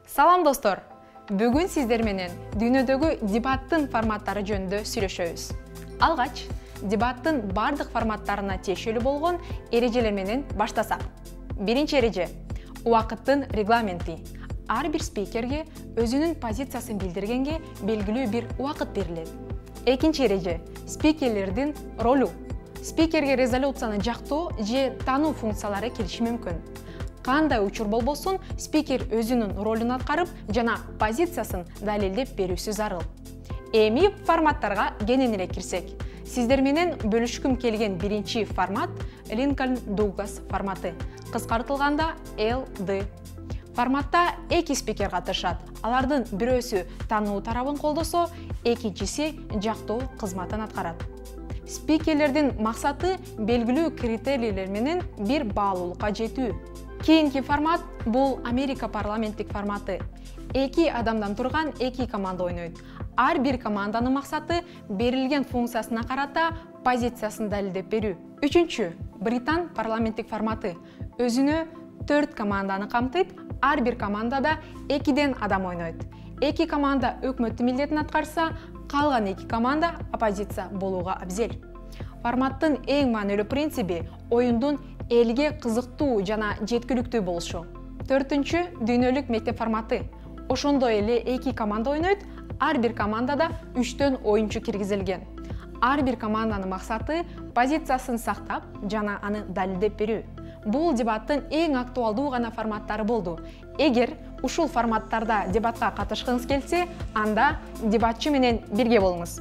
Салам достор! Бүгүн сиздер менен дүйнөдөгү дебаттын форматтары жөнүндө сүйлөшөбүз. Алгач, дебаттын бардык форматтарына тиешелүү болгон эрежелер менен баштасак. Биринчи эреже – убакыттын регламенти. Ар бир спикерге өзүнүн позициясын билдиргенге белгилүү бир убакыт берилет. Экинчи эреже – спикерлердин ролу. Спикерге резолюцияны жактоо же тануу функциялары келиши мүмкүн. Кандай учур болбосун, спикер өзүнүн ролун аткарып жана позициясын далилдеп берүүсү зарыл. Эми форматтарга кененирээк кирсек. Сиздер менен бөлүшкүм келген биринчи формат Линкольн Дуглас форматы, кыскартылганда LD. Форматта эки спикер катышат. Алардын бирөөсү тануу тарабын колдосо, экинчиси жактоо кызматын аткарат. Спикерлердин максаты белгилүү критерийлер менен бир баалуулукка жетүү. Кийинки формат бул Америка парламенттик форматы. Эки адамдан турган эки команда ойнойт. Ар бир команданын максаты берилген функциясына карата позициясын далилдеп берүү. Үчүнчү Британ парламенттик форматы. Өзүнө 4 команданы камтыйт. Ар бир командада 2ден адам ойнойт. Эки команда өкмөттүн милдетин аткарса, калган эки команда оппозиция болууга абзел. Форматтын эң маанилүү принциби оюндун элге кызыктуу жана жеткиликтүү болушу. Төртүнчү дүйнөлүк мектеп форматы. Ошондой эле эки команда ойнойт, ар бир командада 3төн оюнчу киргизилген. Ар бир команданын максаты позициясын сактап жана аны далилдеп берүү. Бул дебаттын эң актуалдуу гана форматтары болду. Эгер ушул форматтарда дебатка катышкыңыз келсе, анда дебатчы менен бирге болуңуз.